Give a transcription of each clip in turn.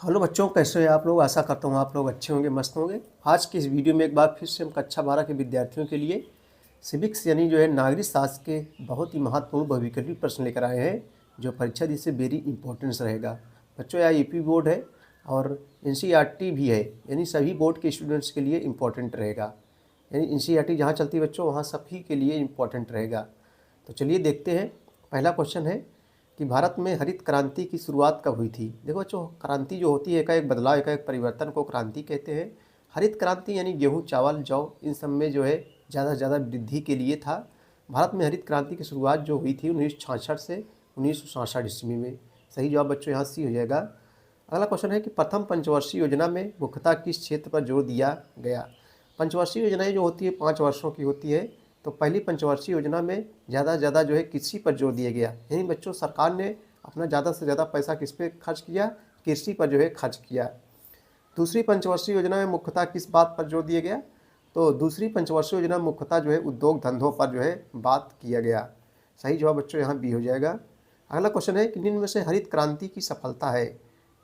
Hello बच्चों, कैसे हैं आप लोग। आशा करता हूँ आप लोग अच्छे होंगे, मस्त होंगे। आज की इस वीडियो में एक बार फिर से हम कक्षा 12 के विद्यार्थियों के लिए सिविक्स यानी जो है नागरिक शास्त्र के बहुत ही महत्वपूर्ण बहुविकल्पी प्रश्न लेकर आए हैं, जो परीक्षा दी से वेरी इंपॉर्टेंस रहेगा। बच्चों, यह यूपी बोर्ड है और एनसीईआरटी भी है, यानी सभी बोर्ड के स्टूडेंट्स के लिए इम्पोर्टेंट रहेगा। यानी एनसीईआरटी जहाँ चलती है बच्चों, वहाँ सभी के लिए इम्पोर्टेंट रहेगा। तो चलिए देखते हैं। पहला क्वेश्चन है कि भारत में हरित क्रांति की शुरुआत कब हुई थी। देखो बच्चों, क्रांति जो होती है एकाएक बदलाव, एकाएक परिवर्तन को क्रांति कहते हैं। हरित क्रांति यानी गेहूँ, चावल, जौ इन सब में जो है ज़्यादा से ज़्यादा वृद्धि के लिए था। भारत में हरित क्रांति की शुरुआत जो हुई थी 1966 से 1967 ईस्वी में। सही जवाब बच्चों यहाँ सी हो जाएगा। अगला क्वेश्चन है कि प्रथम पंचवर्षीय योजना में मुख्यतः किस क्षेत्र पर जोर दिया गया। पंचवर्षीय योजनाएं जो होती है 5 वर्षों की होती है। तो पहली पंचवर्षीय योजना में ज़्यादा से ज़्यादा जो है कृषि पर जोर दिया गया। यानी बच्चों, सरकार ने अपना ज़्यादा से ज़्यादा पैसा किस पे खर्च किया, कृषि पर जो है खर्च किया। दूसरी पंचवर्षीय योजना में मुख्यतः किस बात पर जोर दिया गया। तो दूसरी पंचवर्षीय योजना में मुख्यतः जो है उद्योग धंधों पर जो है बात किया गया। सही जवाब बच्चों यहाँ बी हो जाएगा। अगला क्वेश्चन है कि निम्न में से हरित क्रांति की सफलता है।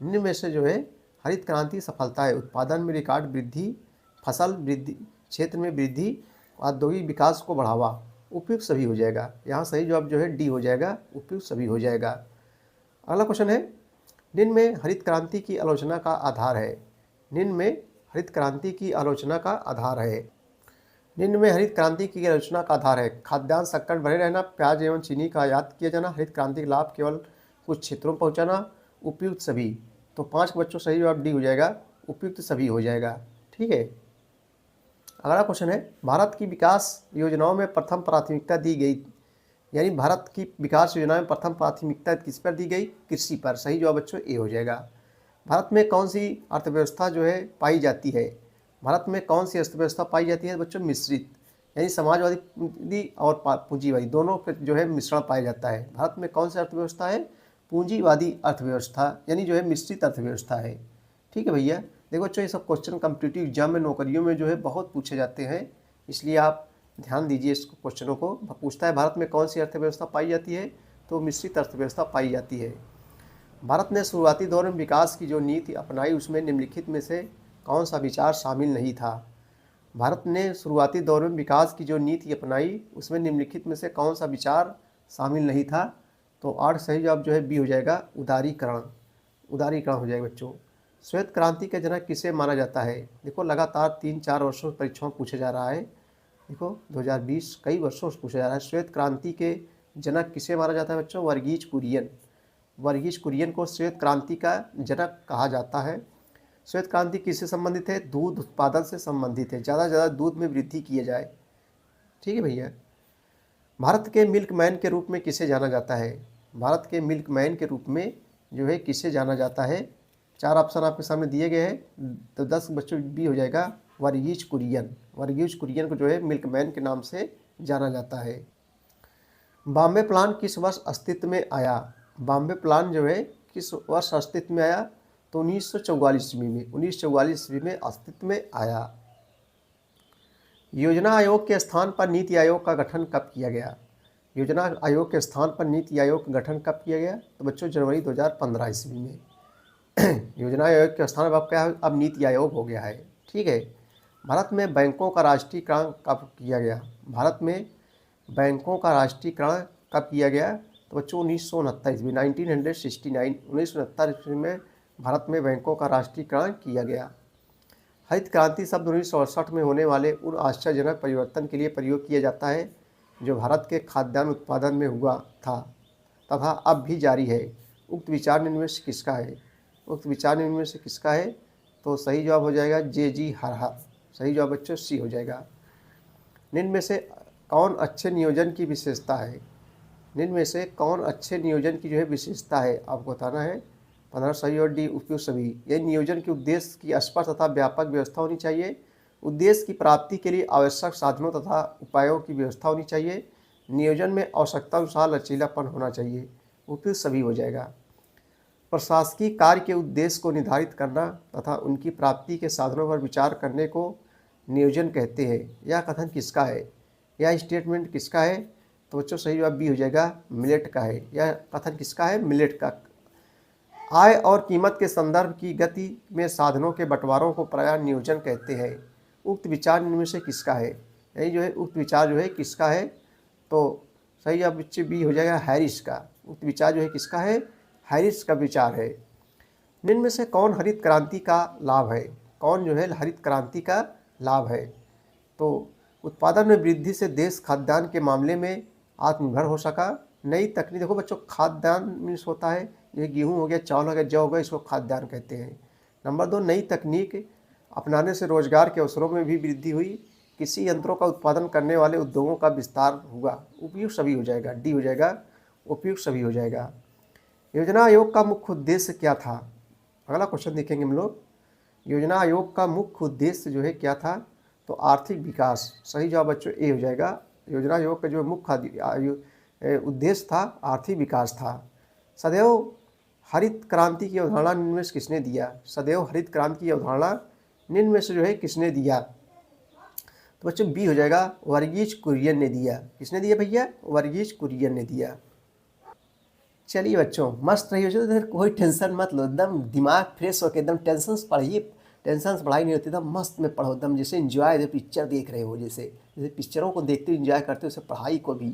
निम्न में से जो है हरित क्रांति सफलता है उत्पादन में रिकॉर्ड वृद्धि, फसल वृद्धि, क्षेत्र में वृद्धि, औद्योगिक विकास को बढ़ावा। उपयुक्त सभी हो जाएगा। यहाँ सही जवाब जो है डी हो जाएगा, उपयुक्त सभी हो जाएगा। अगला क्वेश्चन है निम्न में हरित क्रांति की आलोचना का आधार है। निम्न में हरित क्रांति की आलोचना का आधार है। निम्न में हरित क्रांति की आलोचना का आधार है खाद्यान्न संकट बने रहना, प्याज एवं चीनी का आयात किया जाना, हरित क्रांति का लाभ केवल कुछ क्षेत्रों में पहुँचाना, उपयुक्त सभी। तो 5 बच्चों सही जवाब डी हो जाएगा, उपयुक्त सभी हो जाएगा। ठीक है। अगला क्वेश्चन है भारत की विकास योजनाओं में प्रथम प्राथमिकता दी गई। यानी भारत की विकास योजना में प्रथम प्राथमिकता किस पर दी गई, कृषि पर। सही जवाब बच्चों ए हो जाएगा। भारत में कौन सी अर्थव्यवस्था जो है पाई जाती है। भारत में कौन सी अर्थव्यवस्था पाई जाती है बच्चों, मिश्रित। यानी समाजवादी और पूंजीवादी दोनों का जो है मिश्रण पाया जाता है। भारत में कौन सी अर्थव्यवस्था है, पूंजीवादी अर्थव्यवस्था, यानी जो है मिश्रित अर्थव्यवस्था है। ठीक है भैया। देखो बच्चों, ये सब क्वेश्चन कॉम्पिटिटिव एग्जाम में, नौकरियों में जो है बहुत पूछे जाते हैं, इसलिए आप ध्यान दीजिए इस क्वेश्चनों को। पूछता है भारत में कौन सी अर्थव्यवस्था पाई जाती है, तो मिश्रित अर्थव्यवस्था पाई जाती है। भारत ने शुरुआती दौर में विकास की जो नीति अपनाई उसमें निम्नलिखित में से कौन सा विचार शामिल नहीं था। भारत ने शुरुआती दौर में विकास की जो नीति अपनाई उसमें निम्नलिखित में से कौन सा विचार शामिल नहीं था। तो 8 सही जवाब जो है बी हो जाएगा, उदारीकरण। उदारीकरण हो जाएगा बच्चों। श्वेत क्रांति का जनक किसे माना जाता है। देखो, लगातार 3-4 वर्षों परीक्षाओं में पूछा जा रहा है। देखो 2020 कई वर्षों से पूछा जा रहा है, श्वेत क्रांति के जनक किसे माना जाता है बच्चों, वर्गीज कुरियन। वर्गीज कुरियन को श्वेत क्रांति का जनक कहा जाता है। श्वेत क्रांति किससे संबंधित है, दूध उत्पादन से संबंधित है। ज़्यादा से ज़्यादा दूध में वृद्धि किया जाए। ठीक है भैया। भारत के मिल्कमैन के रूप में किसे जाना जाता है। भारत के मिल्कमैन के रूप में जो है किसे जाना जाता है। 4 ऑप्शन आपके सामने दिए गए हैं, तो 10 बच्चों बी हो जाएगा, वर्गीज कुरियन। वर्गीज कुरियन को जो है मिल्कमैन के नाम से जाना जाता है। बॉम्बे प्लान किस वर्ष अस्तित्व में आया। बॉम्बे प्लान जो है किस वर्ष अस्तित्व में आया, तो 1944 ईस्वी में। 1944 ईस्वी में अस्तित्व में आया। योजना आयोग के स्थान पर नीति आयोग का गठन कब किया गया। योजना आयोग के स्थान पर नीति आयोग का गठन कब किया गया, तो बच्चों जनवरी 2015 ईस्वी में। योजना आयोग के स्थान पर क्या है, अब नीति आयोग हो गया है। ठीक है। भारत में बैंकों का राष्ट्रीयकरण कब किया गया। भारत में बैंकों का राष्ट्रीयकरण कब किया गया, तो बच्चों 1969 ईस्वी, 1969 ईस्वी में भारत में बैंकों का राष्ट्रीयकरण किया गया। हरित क्रांति शब्द 1968 में होने वाले उन आश्चर्यजनक परिवर्तन के लिए प्रयोग किया जाता है जो भारत के खाद्यान्न उत्पादन में हुआ था तथा अब भी जारी है। उक्त विचार निम्न में से किसका है। उक्त विचार निम्न में से किसका है, तो सही जवाब हो जाएगा जे.जी. हरहा। सही जवाब बच्चों सी हो जाएगा। निम्न में से कौन अच्छे नियोजन की विशेषता है। निम्न में से कौन अच्छे नियोजन की जो है विशेषता है, आपको बताना है। 15 सही और डी उपयुक्त सभी। यह नियोजन के उद्देश्य की स्पष्ट तथा व्यापक व्यवस्था होनी चाहिए। उद्देश्य की प्राप्ति के लिए आवश्यक साधनों तथा उपायों की व्यवस्था होनी चाहिए। नियोजन में आवश्यकता अनुसार लचीलापन होना चाहिए। उपयुक्त सभी हो जाएगा। प्रशासकीय कार्य के उद्देश्य को निर्धारित करना तथा उनकी प्राप्ति के साधनों पर विचार करने को नियोजन कहते हैं। यह कथन किसका है, यह स्टेटमेंट किसका है, तो बच्चों सही जवाब बी हो जाएगा, मिलेट का है। यह कथन किसका है, मिलेट का। आय और कीमत के संदर्भ की गति में साधनों के बंटवारों को प्रायः नियोजन कहते हैं। उक्त विचार इनमें से किसका है? यही जो है उक्त विचार जो है किसका है? तो सही अब बच्चे बी हो जाएगा हैरिस का। उक्त विचार जो है किसका है? हैरिस का विचार है। निम्न में से कौन हरित क्रांति का लाभ है? कौन जो है हरित क्रांति का लाभ है? तो उत्पादन में वृद्धि से देश खाद्यान्न के मामले में आत्मनिर्भर हो सका। नई तकनीक, देखो बच्चों खाद्यान्न मीन्स होता है ये गेहूँ हो गया, चावल हो गया, जौ हो गया, इसको खाद्यान्न कहते हैं। नंबर 2, नई तकनीक अपनाने से रोजगार के अवसरों में भी वृद्धि हुई। कृषि यंत्रों का उत्पादन करने वाले उद्योगों का विस्तार हुआ। उपयुक्त सभी हो जाएगा, डी हो जाएगा, उपयुक्त सभी हो जाएगा। योजना आयोग का मुख्य उद्देश्य क्या था? अगला क्वेश्चन देखेंगे हम लोग। योजना आयोग का मुख्य उद्देश्य जो है क्या था? तो आर्थिक विकास। सही जवाब बच्चों ए हो जाएगा। योजना आयोग का जो मुख्य उद्देश्य था आर्थिक विकास था। सदैव हरित क्रांति की अवधारणा निम्न में से किसने दिया? सदैव हरित क्रांति की अवधारणा निम्न में से जो है किसने दिया? तो बच्चों बी हो जाएगा, वर्गीज कुरियन ने दिया। किसने दिया भैया? वर्गीज कुरियन ने दिया। चलिए बच्चों मस्त रही हो, तो कोई टेंशन मत लो, एकदम दिमाग फ्रेश होकर एकदम टेंशन पढ़िए। टेंशन पढ़ाई नहीं होती, एकदम मस्त में पढ़ो, एकदम जैसे इंजॉय पिक्चर देख रहे हो, जैसे जैसे पिक्चरों को देखते हो इंजॉय करते हो, वैसे पढ़ाई को भी।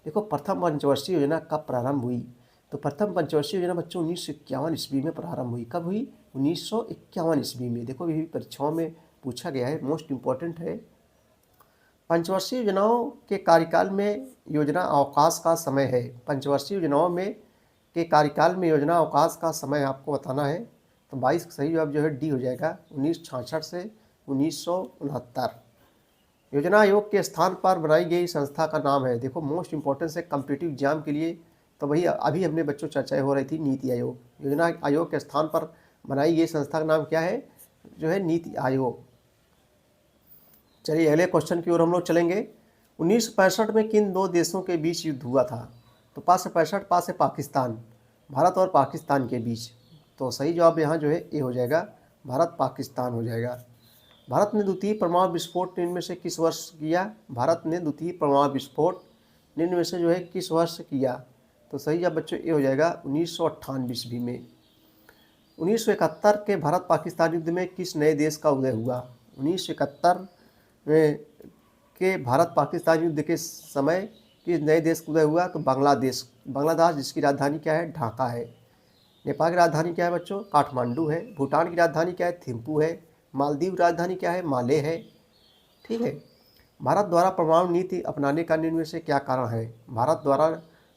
देखो प्रथम पंचवर्षीय योजना कब प्रारंभ हुई? तो प्रथम पंचवर्षीय योजना बच्चों 1951 ईस्वी में प्रारंभ हुई। कब हुई? 1951 ईस्वी में। देखो ये परीक्षाओं में पूछा गया है, मोस्ट इम्पॉर्टेंट है। पंचवर्षीय योजनाओं के कार्यकाल में योजना अवकाश का समय है। पंचवर्षीय योजनाओं में के कार्यकाल में योजना अवकाश का समय आपको बताना है। तो 22 सही जवाब जो है डी हो जाएगा, 1966 से 1969। योजना आयोग के स्थान पर बनाई गई संस्था का नाम है। देखो मोस्ट इम्पोर्टेंस है कम्पिटिटिव एग्जाम के लिए, तो वही अभी हमने बच्चों चर्चाएं हो रही थी नीति आयोग। योजना आयोग के स्थान पर बनाई गई संस्था का नाम क्या है? जो है नीति आयोग। चलिए अगले क्वेश्चन की ओर हम लोग चलेंगे। 1965 में किन दो देशों के बीच युद्ध हुआ था? तो पास है पाकिस्तान, भारत और पाकिस्तान के बीच। तो सही जवाब यहाँ जो है ए हो जाएगा, भारत पाकिस्तान हो जाएगा। भारत ने द्वितीय परमाणु विस्फोट निम्न में से किस वर्ष किया? भारत ने द्वितीय परमाणु विस्फोट निम्न में से जो है किस वर्ष किया? तो सही जवाब बच्चों ए हो जाएगा, 1998 ईस्वी में। 1971 के भारत पाकिस्तान युद्ध में किस नए देश का उदय हुआ? 1971 में के भारत पाकिस्तान युद्ध के समय किस नए देश का उदय हुआ? तो बांग्लादेश। बांग्लादेश जिसकी राजधानी क्या है? ढाका है। नेपाल की राजधानी क्या है बच्चों? काठमांडू है। भूटान की राजधानी क्या है? थिम्पू है। मालदीव राजधानी क्या है? माले है। ठीक है। भारत द्वारा परमाणु नीति अपनाने का निम्न में से क्या कारण है? भारत द्वारा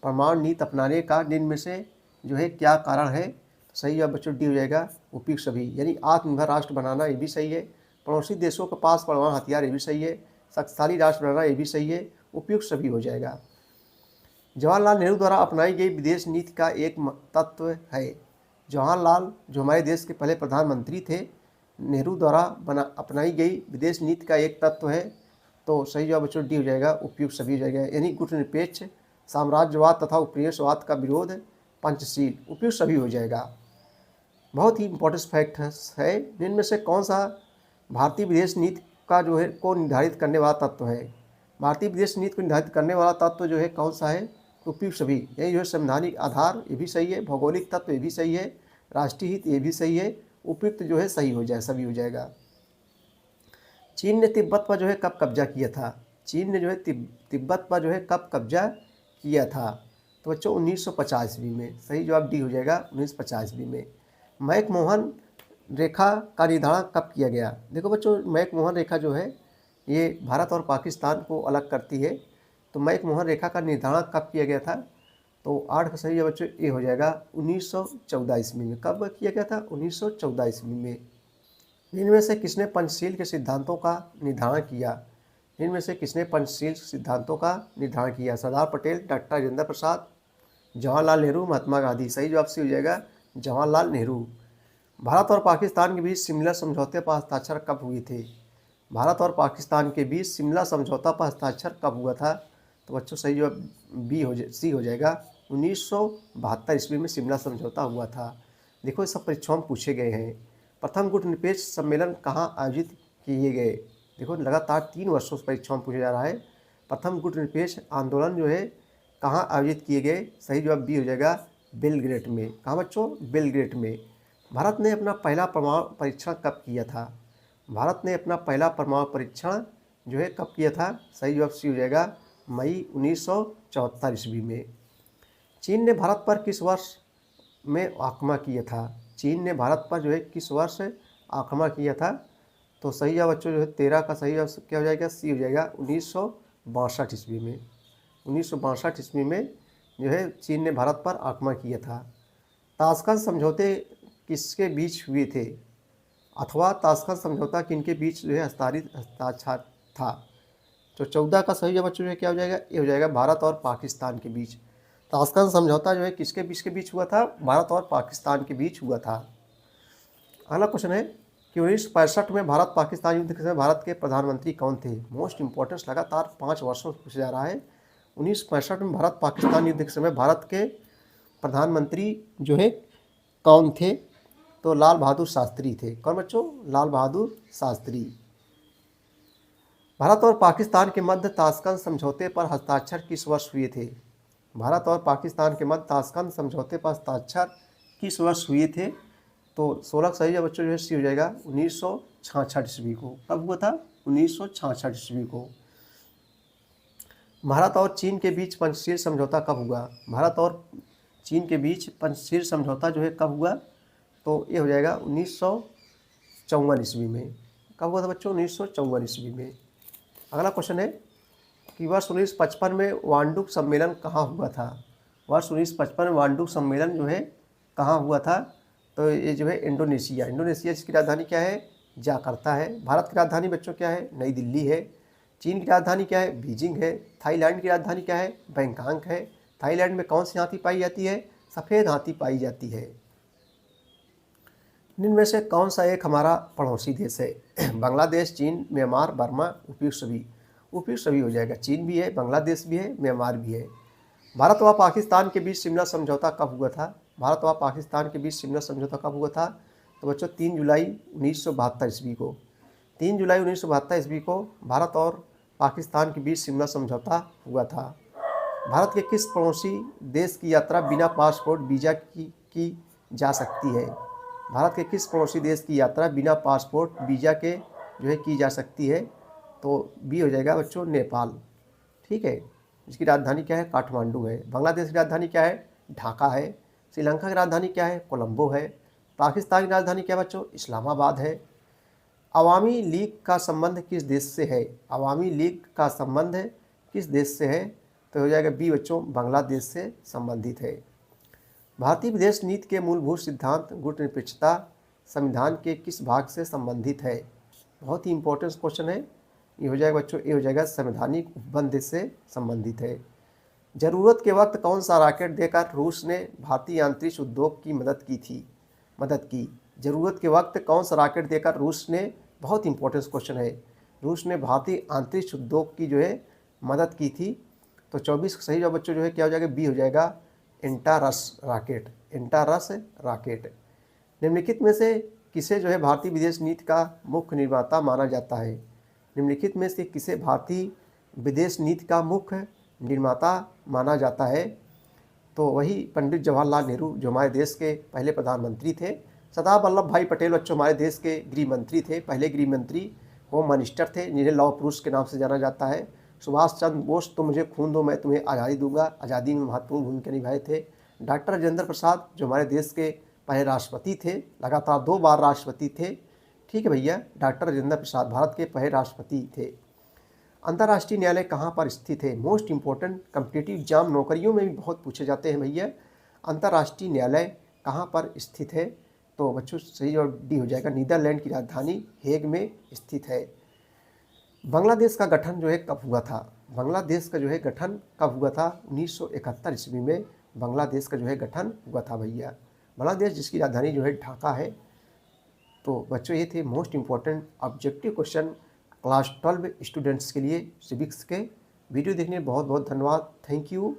परमाणु नीति अपनाने का निम्न में से जो है क्या कारण है? तो सही जवाब बच्चों डी हो जाएगा, उपयुक्त सभी। यानी आत्मनिर्भर राष्ट्र बनाना, ये भी सही है। पड़ोसी देशों के पास परमाणु हथियार, ये भी सही है। शक्तिशाली राष्ट्र बनाना, ये भी सही है। उपयुक्त सभी हो जाएगा। जवाहरलाल नेहरू द्वारा अपनाई गई विदेश नीति का एक तत्व है। जवाहरलाल जो हमारे देश के पहले प्रधानमंत्री थे, नेहरू द्वारा अपनाई गई विदेश नीति का एक तत्व है। तो सही जवाब बच्चों डी हो जाएगा, उपयुक्त सभी हो जाएगा। यानी गुटनिरपेक्ष, साम्राज्यवाद तथा उपनिवेशवाद का विरोध, पंचशील, उपयुक्त सभी हो जाएगा। बहुत ही इंपॉर्टेंट फैक्ट है। इनमें से कौन सा भारतीय विदेश नीति का जो है को निर्धारित करने वाला तत्व है? भारतीय विदेश नीति को निर्धारित करने वाला तत्व जो है कौन सा है? उपयुक्त सभी। यही जो है संवैधानिक आधार, ये भी सही है। भौगोलिक तत्व, ये भी सही है। राष्ट्रीय हित, ये भी सही है। उपयुक्त जो है सही हो जाए, सभी हो जाएगा। चीन ने तिब्बत पर जो है कब कब्जा किया था? चीन ने जो है तिब्बत पर जो है कब कब्जा किया था? तो बच्चों 1950 ईस्वी में। सही जवाब डी हो जाएगा, 1950 ईस्वी में। मैकमोहन रेखा का निर्धारण कब किया गया? देखो बच्चों मैकमोहन रेखा जो है ये भारत और पाकिस्तान को अलग करती है। तो मैकमोहन रेखा का निर्धारण कब किया गया था? तो 8 का सही बच्चों ए हो जाएगा, 1914 ईस्वी में। कब किया गया था? 1914 ईस्वी में। इनमें से किसने पंचशील के सिद्धांतों का निर्धारण किया? इनमें से किसने पंचशील सिद्धांतों का निर्धारण किया? सरदार पटेल, डॉक्टर राजेंद्र प्रसाद, जवाहरलाल नेहरू, महात्मा गांधी। सही जवाब से हो जाएगा जवाहरलाल नेहरू। भारत और पाकिस्तान के बीच शिमला समझौते पर हस्ताक्षर कब हुए थे? भारत और पाकिस्तान के बीच शिमला समझौता पर हस्ताक्षर कब हुआ था? तो बच्चों सही जवाब सी हो जाएगा, 1972 ईस्वी में शिमला समझौता हुआ था। देखो ये सब परीक्षाओं में पूछे गए हैं। प्रथम गुटनिरपेक्ष सम्मेलन कहाँ आयोजित किए गए? देखो लगातार 3 वर्षों से परीक्षाओं में पूछा जा रहा है। प्रथम गुटनिरपेक्ष आंदोलन जो है कहाँ आयोजित किए गए? सही जवाब बी हो जाएगा, बेलग्रेड में। कहाँ बच्चों? बेलग्रेड में। भारत ने अपना पहला परमाणु परीक्षण कब किया था? भारत ने अपना पहला परमाणु परीक्षण जो है कब किया था? सही जवाब सी हो जाएगा, मई 1974 ईस्वी में। चीन ने भारत पर किस वर्ष में आक्रमण किया था? चीन ने भारत पर जो है किस वर्ष आक्रमण किया था? तो सही जवाब बच्चों जो है 13 का सही जवाब क्या हो जाएगा? सी हो जाएगा, 1962 ईस्वी में। 1962 ईस्वी में जो है चीन ने भारत पर आक्रमण किया था। ताशकंद समझौते किसके बीच हुए थे? अथवा ताशकंद समझौता किनके बीच जो है हस्ताक्षर था? तो 14 का सही जवाब बच्चों जो क्या हो जाएगा? ये हो जाएगा भारत और पाकिस्तान के बीच। ताशकंद समझौता जो है किसके बीच हुआ था? भारत और पाकिस्तान के बीच हुआ था। अगला क्वेश्चन है कि 1965 में भारत पाकिस्तान युद्ध के समय भारत के प्रधानमंत्री कौन थे? मोस्ट इंपॉर्टेंस, लगातार 5 वर्षों से पूछा जा रहा है। 1965 में भारत पाकिस्तान युद्ध के समय भारत के प्रधानमंत्री जो है कौन थे? तो लाल बहादुर शास्त्री थे। कौन बच्चों? लाल बहादुर शास्त्री। भारत और पाकिस्तान के मध्य ताशकंद समझौते पर हस्ताक्षर किस वर्ष हुए थे? भारत और पाकिस्तान के मध्य ताशकंद समझौते पर हस्ताक्षर किस वर्ष हुए थे? तो 16 सही है बच्चों जो है सी हो जाएगा, 1966 ईस्वी को। कब हुआ था? 1966 ईस्वी को। भारत और चीन के बीच पंचशील समझौता कब हुआ? भारत और चीन के बीच पंचशील समझौता जो है कब हुआ? तो ये हो जाएगा 1954 ईस्वी में। कब हुआ था बच्चों? 1954 ईस्वी में। अगला क्वेश्चन है कि वर्ष 1955 में वांडुक सम्मेलन कहाँ हुआ था? वर्ष 1955 में वांडुक सम्मेलन जो है कहाँ हुआ था? तो ये जो है इंडोनेशिया। इंडोनेशिया जिसकी राजधानी क्या है? जाकार्ता है। भारत की राजधानी बच्चों क्या है? नई दिल्ली है। चीन की राजधानी क्या है? बीजिंग है। थाईलैंड की राजधानी क्या है? बैंकॉक है। थाईलैंड में कौन सी हाथी पाई जाती है? सफ़ेद हाथी पाई जाती है। इनमें से कौन सा एक हमारा पड़ोसी देश है? बांग्लादेश, चीन, म्यांमार, बर्मा, उपयुक्त सभी हो जाएगा। चीन भी है, बांग्लादेश भी है, म्यांमार भी है। भारत व पाकिस्तान के बीच शिमला समझौता कब हुआ था? भारत व पाकिस्तान के बीच शिमला समझौता कब हुआ था? तो बच्चों 3 जुलाई 1972 ईस्वी को। 3 जुलाई 1972 ईस्वी को भारत और पाकिस्तान के बीच शिमला समझौता हुआ था। भारत के किस पड़ोसी देश की यात्रा बिना पासपोर्ट वीज़ा की जा सकती है? भारत के किस पड़ोसी देश की यात्रा बिना पासपोर्ट वीज़ा के जो है की जा सकती है? तो बी हो जाएगा बच्चों, नेपाल। ठीक है। इसकी राजधानी क्या है? काठमांडू है। बांग्लादेश की राजधानी क्या है? ढाका है। श्रीलंका की राजधानी क्या है? कोलंबो है। पाकिस्तान की राजधानी क्या है बच्चों? इस्लामाबाद है। अवामी लीग का संबंध किस देश से है? अवामी लीग का संबंध किस देश से है? तो हो जाएगा बी बच्चों, बांग्लादेश से संबंधित है। भारतीय विदेश नीति के मूलभूत सिद्धांत गुटनिरपेक्षता संविधान के किस भाग से संबंधित है? बहुत ही इंपॉर्टेंट क्वेश्चन है। ये हो जाएगा बच्चों, ये हो जाएगा संवैधानिक उपबंध से संबंधित है। जरूरत के वक्त कौन सा रॉकेट देकर रूस ने भारतीय अंतरिक्ष उद्योग की मदद की? जरूरत के वक्त कौन सा रॉकेट देकर रूस ने, बहुत इंपॉर्टेंट क्वेश्चन है, रूस ने भारतीय अंतरिक्ष उद्योग की जो है मदद की थी? तो 24 सही जवाब बच्चों जो है क्या हो जाएगा? बी हो जाएगा, एंटारस रॉकेट। निम्नलिखित में से किसे जो है भारतीय विदेश नीति का मुख्य निर्माता माना जाता है? निम्नलिखित में से किसे भारतीय विदेश नीति का मुख्य निर्माता माना जाता है? तो वही पंडित जवाहरलाल नेहरू, जो हमारे देश के पहले प्रधानमंत्री थे। सरदार वल्लभ भाई पटेल बच्चों हमारे देश के गृह मंत्री थे, पहले गृह मंत्री, होम मिनिस्टर थे, जिन्हें लौह पुरुष के नाम से जाना जाता है। सुभाष चंद्र बोस, तुम मुझे खून दो मैं तुम्हें आज़ादी दूंगा, आज़ादी में महत्वपूर्ण भूमिका निभाए थे। डॉक्टर राजेंद्र प्रसाद, जो हमारे देश के पहले राष्ट्रपति थे, लगातार 2 बार राष्ट्रपति थे। ठीक है भैया, डॉक्टर राजेंद्र प्रसाद भारत के पहले राष्ट्रपति थे। अंतर्राष्ट्रीय न्यायालय कहाँ पर स्थित है? मोस्ट इंपॉर्टेंट, कॉम्पिटिटिव एग्जाम नौकरियों में भी बहुत पूछे जाते हैं भैया। अंतर्राष्ट्रीय न्यायालय कहाँ पर स्थित है? तो बच्चों सही और डी हो जाएगा, नीदरलैंड की राजधानी हेग में स्थित है। बांग्लादेश का गठन जो है कब हुआ था? बांग्लादेश का जो है गठन कब हुआ था? 1971 ईस्वी में बांग्लादेश का जो है गठन हुआ था भैया। बांग्लादेश जिसकी राजधानी जो है ढाका है। तो बच्चों ये थे most important objective question class 12 students के लिए सिविक्स के। वीडियो देखने बहुत बहुत धन्यवाद। Thank you.